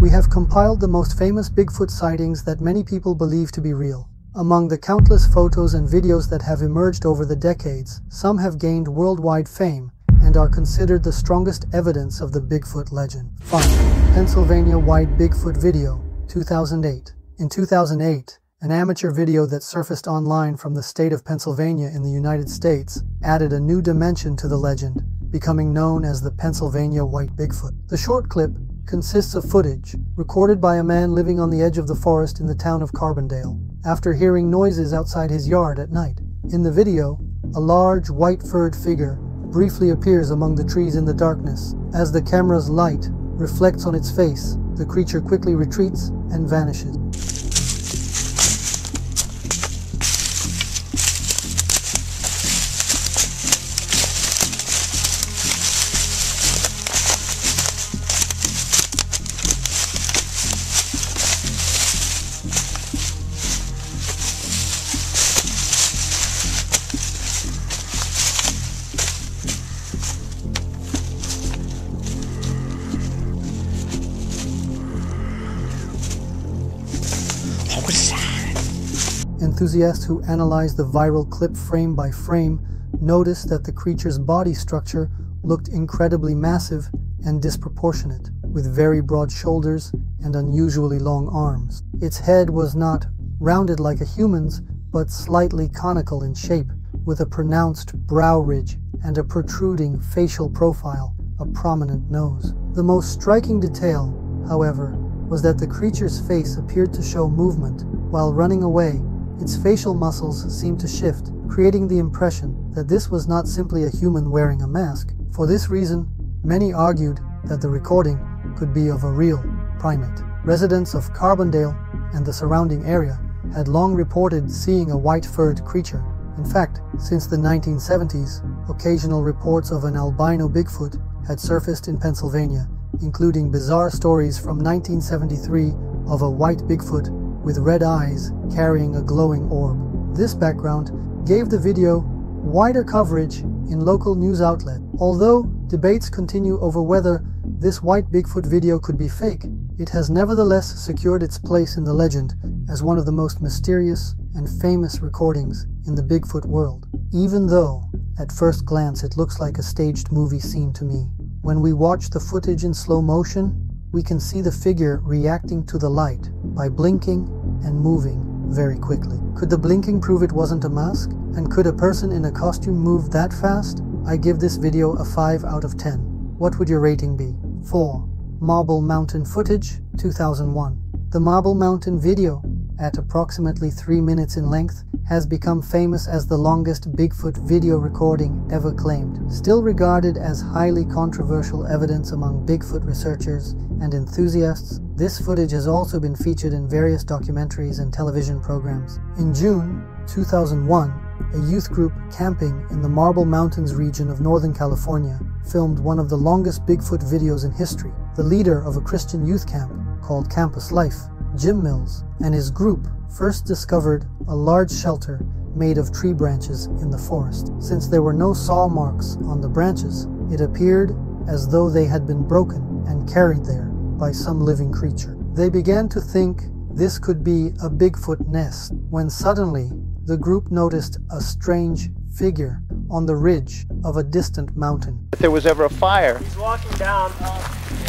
we have compiled the most famous Bigfoot sightings that many people believe to be real. Among the countless photos and videos that have emerged over the decades, some have gained worldwide fame and are considered the strongest evidence of the Bigfoot legend. 5. Pennsylvania White Bigfoot Video, 2008. In 2008, an amateur video that surfaced online from the state of Pennsylvania in the United States added a new dimension to the legend, becoming known as the Pennsylvania White Bigfoot. The short clip consists of footage recorded by a man living on the edge of the forest in the town of Carbondale after hearing noises outside his yard at night. In the video, a large white-furred figure briefly appears among the trees in the darkness. As the camera's light reflects on its face, the creature quickly retreats and vanishes. Enthusiasts who analyzed the viral clip frame by frame noticed that the creature's body structure looked incredibly massive and disproportionate, with very broad shoulders and unusually long arms. Its head was not rounded like a human's, but slightly conical in shape, with a pronounced brow ridge and a protruding facial profile, a prominent nose. The most striking detail, however, was that the creature's face appeared to show movement. While running away, its facial muscles seemed to shift, creating the impression that this was not simply a human wearing a mask. For this reason, many argued that the recording could be of a real primate. Residents of Carbondale and the surrounding area had long reported seeing a white-furred creature. In fact, since the 1970s, occasional reports of an albino Bigfoot had surfaced in Pennsylvania, including bizarre stories from 1973 of a white Bigfoot with red eyes carrying a glowing orb. This background gave the video wider coverage in local news outlets. Although debates continue over whether this white Bigfoot video could be fake, it has nevertheless secured its place in the legend as one of the most mysterious and famous recordings in the Bigfoot world. Even though, at first glance, it looks like a staged movie scene to me, when we watch the footage in slow motion, we can see the figure reacting to the light by blinking and moving very quickly. Could the blinking prove it wasn't a mask? And could a person in a costume move that fast? I give this video a 5 out of 10. What would your rating be? 4. Marble Mountain Footage, 2001. The Marble Mountain video, at approximately 3 minutes in length, has become famous as the longest Bigfoot video recording ever claimed. Still regarded as highly controversial evidence among Bigfoot researchers and enthusiasts, this footage has also been featured in various documentaries and television programs. In June 2001, a youth group camping in the Marble Mountains region of Northern California filmed one of the longest Bigfoot videos in history. The leader of a Christian youth camp called Campus Life, Gimlin, and his group first discovered a large shelter made of tree branches in the forest. Since there were no saw marks on the branches, it appeared as though they had been broken and carried there by some living creature. They began to think this could be a Bigfoot nest, when suddenly the group noticed a strange figure on the ridge of a distant mountain. If there was ever a fire. He's walking down.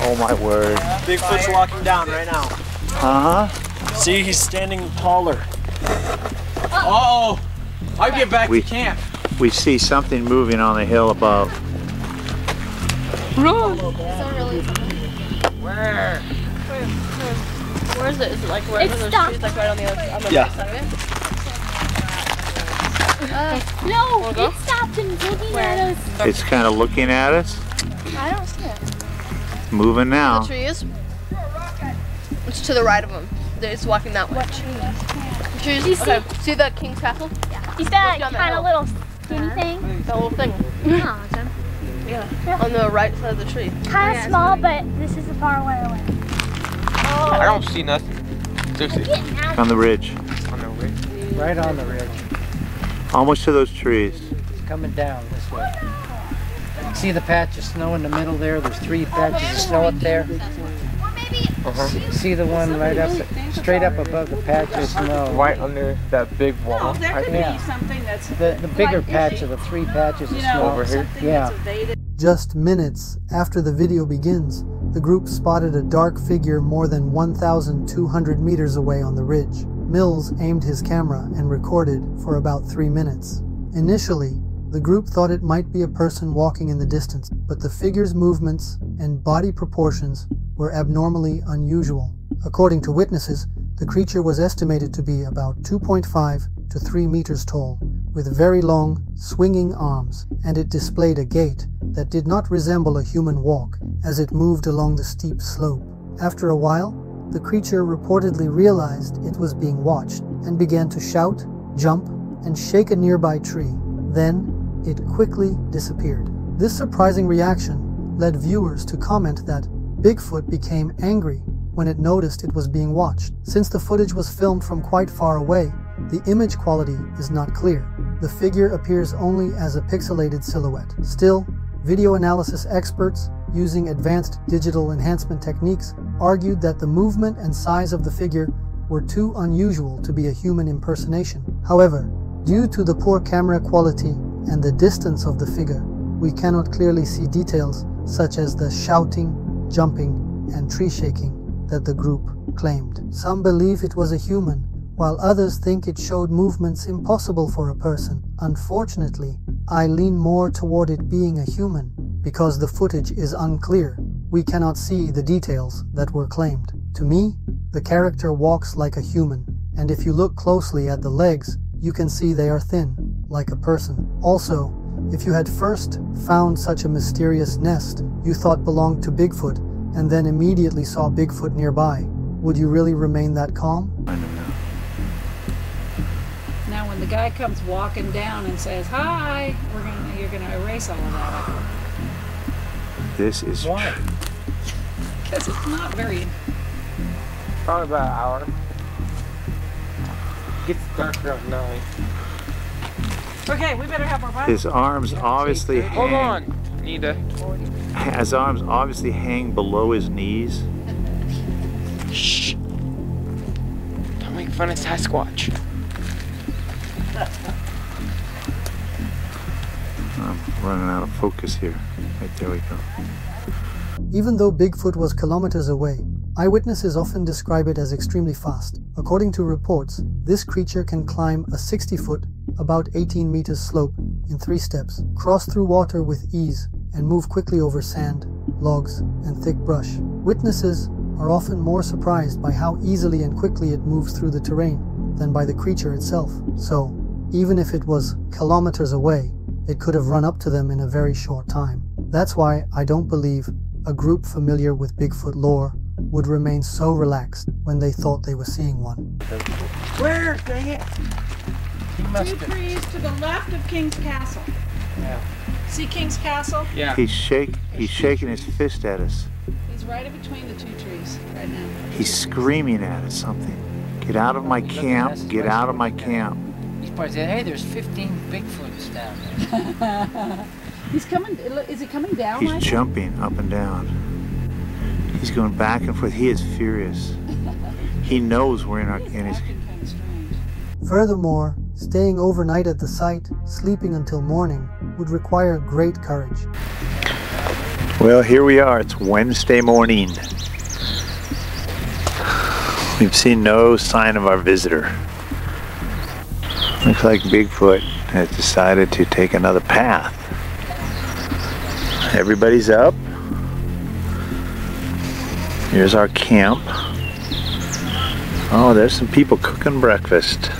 Oh my word. Bigfoot's walking down right now. Uh-huh. See, he's standing taller. Oh! I'll get back to camp. We see something moving on the hill above. Run! Where? Where is it? Is it like where those trees, like right on the other on the right side of it? No, it stopped and looking at us. It's kind of looking at us. I don't see it. Moving now. The trees. It's to the right of them. It's walking that way. What trees? Trees. Do you see? Okay. See that King's Castle? Yeah. You see that kind of little skinny thing? That little thing. Oh, it's a, Yeah. On the right side of the tree. kind of small, but this is a far way away. Oh. I don't see nothing. Seriously. On the ridge. On the ridge. Right on the ridge. Almost to those trees. It's coming down this way. See the patch of snow in the middle there? There's 3 patches of snow up there. Or maybe See the one right up, straight up above the patch of snow? Right under that big wall. Oh, there could Yeah. be something that's The bigger like, patch of the 3 patches of you snow. know, over here? something Yeah. that's evaded. Just minutes after the video begins, the group spotted a dark figure more than 1,200 meters away on the ridge. Mills aimed his camera and recorded for about 3 minutes. Initially, the group thought it might be a person walking in the distance, but the figure's movements and body proportions were abnormally unusual. According to witnesses, the creature was estimated to be about 2.5 to 3 meters tall, with very long, swinging arms, and it displayed a gait that did not resemble a human walk as it moved along the steep slope. After a while, the creature reportedly realized it was being watched and began to shout, jump, and shake a nearby tree. Then, it quickly disappeared. This surprising reaction led viewers to comment that Bigfoot became angry when it noticed it was being watched. Since the footage was filmed from quite far away, the image quality is not clear. The figure appears only as a pixelated silhouette. Still, video analysis experts using advanced digital enhancement techniques argued that the movement and size of the figure were too unusual to be a human impersonation. However, due to the poor camera quality and the distance of the figure, we cannot clearly see details such as the shouting, jumping, and tree shaking that the group claimed. Some believe it was a human, while others think it showed movements impossible for a person. Unfortunately, I lean more toward it being a human because the footage is unclear. We cannot see the details that were claimed. To me, the character walks like a human, and if you look closely at the legs, you can see they are thin, like a person. Also, if you had first found such a mysterious nest you thought belonged to Bigfoot, and then immediately saw Bigfoot nearby, would you really remain that calm? Now, when the guy comes walking down and says, "Hi," you're gonna erase all of that. This is Why? Because it's not very. Probably about an hour. Gets dark around 9. Okay, we better have our fun. his arms obviously Hold hang. on. Need to. His arms obviously hang below his knees. Shh. Don't make fun of Sasquatch. I'm running out of focus here. Right there we go. Even though Bigfoot was kilometers away, eyewitnesses often describe it as extremely fast. According to reports, this creature can climb a 60-foot, about 18 meters slope in 3 steps, cross through water with ease, and move quickly over sand, logs, and thick brush. Witnesses are often more surprised by how easily and quickly it moves through the terrain than by the creature itself. So, even if it was kilometers away, it could have run up to them in a very short time. That's why I don't believe a group familiar with Bigfoot lore would remain so relaxed when they thought they were seeing one. Where? Dang it. He must 2 have. trees to the left of King's Castle. Yeah. See King's Castle? Yeah. He's shaking his fist at us. He's right in between the 2 trees right now. He's screaming at us something. Get out of my camp, get out of my camp. He's probably saying, hey, there's 15 Bigfoots down there. He's coming. Is he coming down? He's like jumping up and down. He's going back and forth. He is furious. He knows we're in his... Kind of strange. Furthermore, staying overnight at the site, sleeping until morning, would require great courage. Well, here we are. It's Wednesday morning. We've seen no sign of our visitor. Looks like Bigfoot has decided to take another path. Everybody's up. Here's our camp. Oh, there's some people cooking breakfast.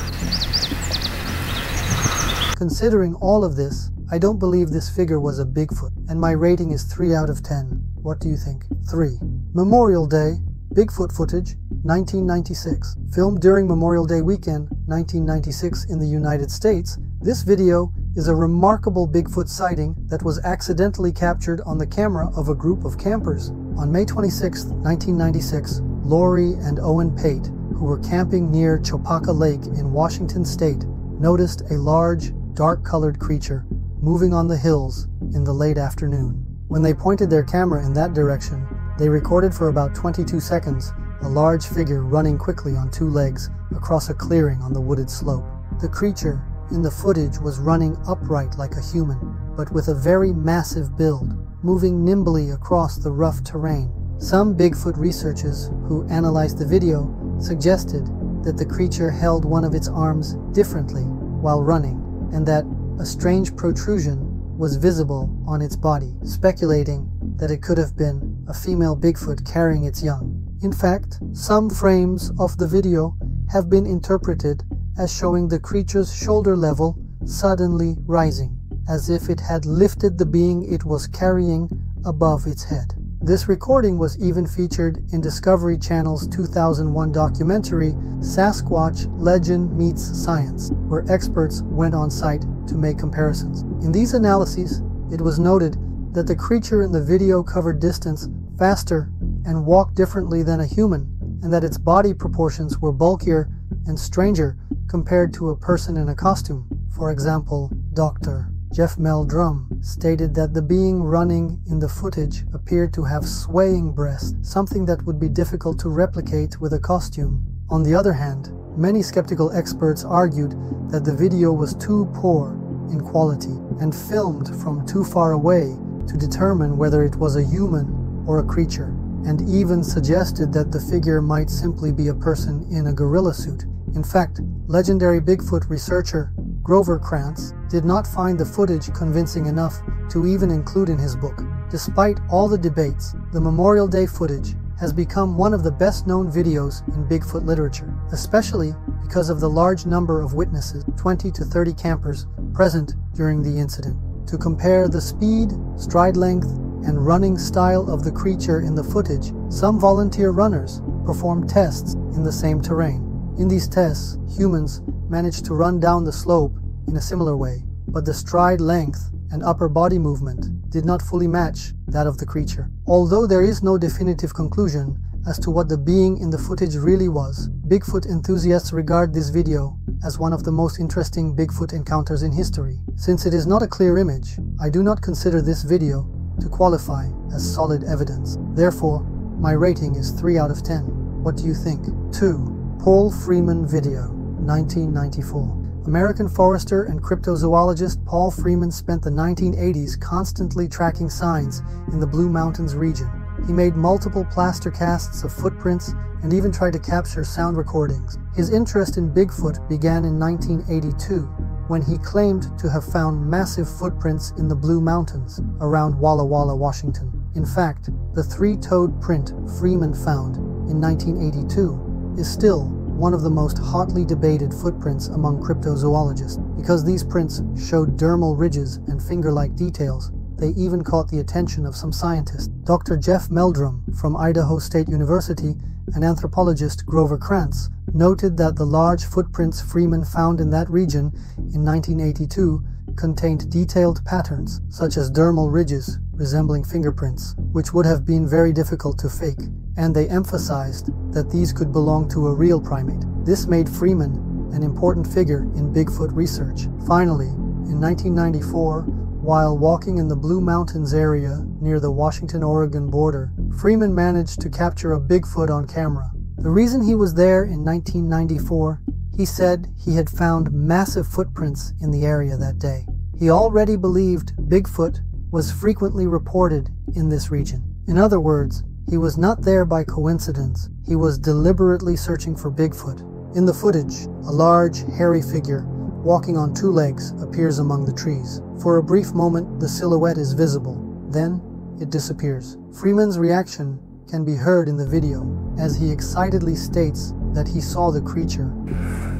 Considering all of this, I don't believe this figure was a Bigfoot, and my rating is 3 out of 10. What do you think? 3. Memorial Day Bigfoot footage, 1996. Filmed during Memorial Day weekend, 1996 in the United States, this video is a remarkable Bigfoot sighting that was accidentally captured on the camera of a group of campers. On May 26, 1996, Lori and Owen Pate, who were camping near Chopaka Lake in Washington State, noticed a large, dark-colored creature moving on the hills in the late afternoon. When they pointed their camera in that direction, They recorded for about 22 seconds a large figure running quickly on two legs across a clearing on the wooded slope. The creature in the footage was running upright like a human, but with a very massive build, moving nimbly across the rough terrain. Some Bigfoot researchers who analyzed the video suggested that the creature held one of its arms differently while running, and that a strange protrusion was visible on its body, speculating that it could have been a female Bigfoot carrying its young. In fact, some frames of the video have been interpreted as showing the creature's shoulder level suddenly rising, as if it had lifted the being it was carrying above its head. This recording was even featured in Discovery Channel's 2001 documentary Sasquatch Legend Meets Science, where experts went on site to make comparisons. In these analyses, it was noted that the creature in the video covered distance faster and walked differently than a human, and that its body proportions were bulkier and stranger compared to a person in a costume. For example, Dr. Jeff Meldrum stated that the being running in the footage appeared to have swaying breasts, something that would be difficult to replicate with a costume. On the other hand, many skeptical experts argued that the video was too poor in quality and filmed from too far away to determine whether it was a human or a creature, and even suggested that the figure might simply be a person in a gorilla suit. In fact, legendary Bigfoot researcher Grover Krantz did not find the footage convincing enough to even include in his book. Despite all the debates, the Memorial Day footage has become one of the best-known videos in Bigfoot literature, especially because of the large number of witnesses, 20 to 30 campers, present during the incident. To compare the speed, stride length, and running style of the creature in the footage, some volunteer runners performed tests in the same terrain. In these tests, humans managed to run down the slope in a similar way, but the stride length and upper body movement did not fully match that of the creature. Although there is no definitive conclusion as to what the being in the footage really was, Bigfoot enthusiasts regard this video as one of the most interesting Bigfoot encounters in history. Since it is not a clear image, I do not consider this video to qualify as solid evidence. Therefore, my rating is 3 out of 10. What do you think? 2. Paul Freeman video, 1994. American forester and cryptozoologist Paul Freeman spent the 1980s constantly tracking signs in the Blue Mountains region. He made multiple plaster casts of footprints and even tried to capture sound recordings. His interest in Bigfoot began in 1982, when he claimed to have found massive footprints in the Blue Mountains around Walla Walla, Washington. In fact, the three-toed print Freeman found in 1982 is still one of the most hotly debated footprints among cryptozoologists. Because these prints showed dermal ridges and finger-like details, they even caught the attention of some scientists. Dr. Jeff Meldrum from Idaho State University and anthropologist Grover Krantz noted that the large footprints Freeman found in that region in 1982 contained detailed patterns, such as dermal ridges resembling fingerprints, which would have been very difficult to fake, and they emphasized that these could belong to a real primate. This made Freeman an important figure in Bigfoot research. Finally, in 1994, while walking in the Blue Mountains area near the Washington-Oregon border, Freeman managed to capture a Bigfoot on camera. The reason he was there in 1994, he said he had found massive footprints in the area that day. He already believed Bigfoot was frequently reported in this region. In other words, he was not there by coincidence. He was deliberately searching for Bigfoot. In the footage, a large, hairy figure walking on two legs appears among the trees. For a brief moment, the silhouette is visible. Then, it disappears. Freeman's reaction can be heard in the video as he excitedly states that he saw the creature.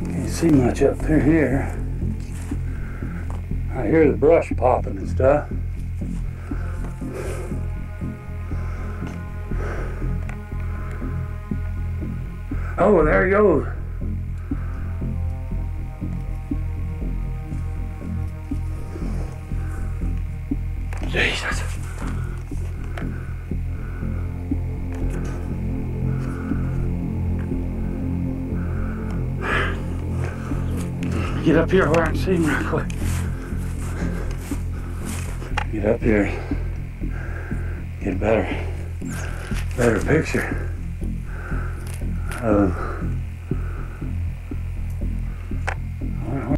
Can't see much up through here. I hear the brush popping and stuff. Oh, there he goes. Jesus. Get up here where I can see him real quick. Get up here. Get better. better picture.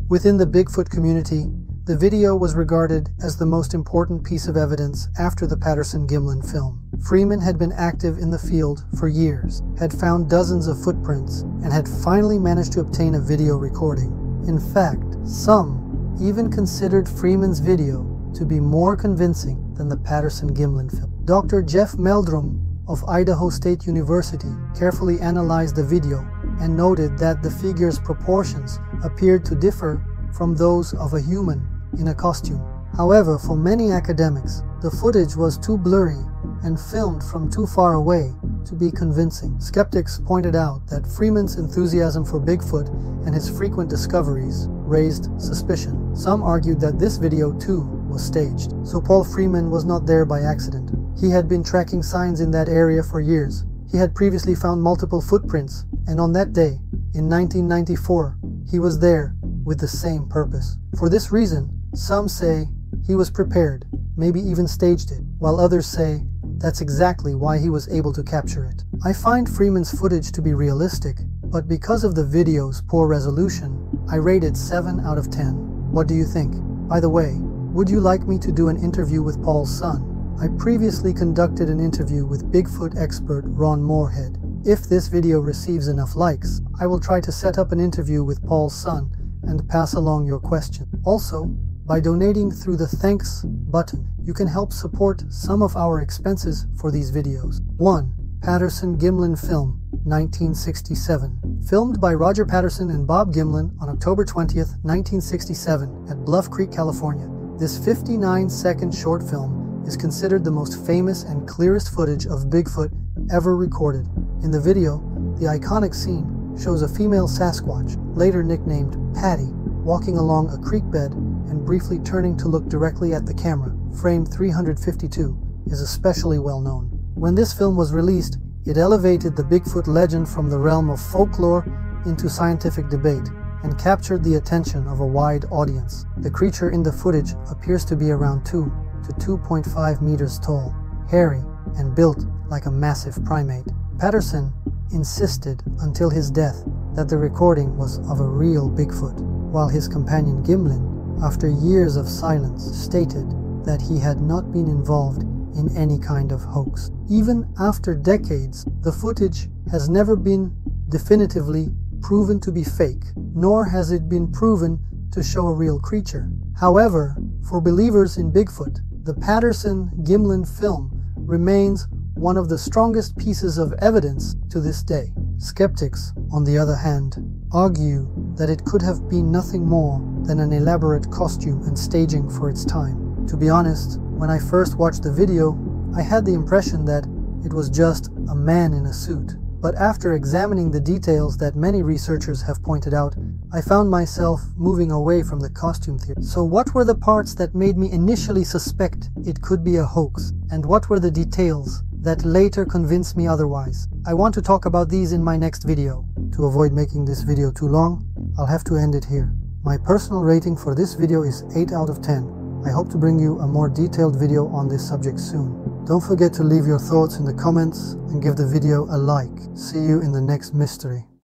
Within the Bigfoot community, the video was regarded as the most important piece of evidence after the Patterson Gimlin film. Freeman had been active in the field for years, had found dozens of footprints, and had finally managed to obtain a video recording. In fact, some even considered Freeman's video to be more convincing than the Patterson Gimlin film. Dr. Jeff Meldrum of Idaho State University carefully analyzed the video and noted that the figure's proportions appeared to differ from those of a human in a costume. However, for many academics, the footage was too blurry and filmed from too far away to be convincing. Skeptics pointed out that Freeman's enthusiasm for Bigfoot and his frequent discoveries raised suspicion. Some argued that this video too was staged, so Paul Freeman was not there by accident. He had been tracking signs in that area for years. He had previously found multiple footprints, and on that day, in 1994, he was there with the same purpose. For this reason, some say he was prepared, maybe even staged it, while others say that's exactly why he was able to capture it. I find Freeman's footage to be realistic, but because of the video's poor resolution, I rate it 7 out of 10. What do you think? By the way, would you like me to do an interview with Paul's son? I previously conducted an interview with Bigfoot expert Ron Moorhead. If this video receives enough likes, I will try to set up an interview with Paul's son and pass along your question. Also, by donating through the thanks button, you can help support some of our expenses for these videos. 1. Patterson Gimlin Film, 1967. Filmed by Roger Patterson and Bob Gimlin on October 20th, 1967 at Bluff Creek, California. This 59-second short film is considered the most famous and clearest footage of Bigfoot ever recorded. In the video, the iconic scene shows a female Sasquatch, later nicknamed Patty, walking along a creek bed and briefly turning to look directly at the camera. Frame 352 is especially well known. When this film was released, it elevated the Bigfoot legend from the realm of folklore into scientific debate and captured the attention of a wide audience. The creature in the footage appears to be around 2 to 2.5 meters tall, hairy, and built like a massive primate. Patterson insisted until his death that the recording was of a real Bigfoot, while his companion Gimlin, after years of silence, stated that he had not been involved in any kind of hoax. Even after decades, the footage has never been definitively proven to be fake, nor has it been proven to show a real creature. However, for believers in Bigfoot, the Patterson Gimlin film remains one of the strongest pieces of evidence to this day. Skeptics, on the other hand, argue that it could have been nothing more than an elaborate costume and staging for its time. To be honest, when I first watched the video, I had the impression that it was just a man in a suit. But after examining the details that many researchers have pointed out, I found myself moving away from the costume theory. So what were the parts that made me initially suspect it could be a hoax? And what were the details that later convinced me otherwise? I want to talk about these in my next video. To avoid making this video too long, I'll have to end it here. My personal rating for this video is 8 out of 10. I hope to bring you a more detailed video on this subject soon. Don't forget to leave your thoughts in the comments and give the video a like. See you in the next mystery.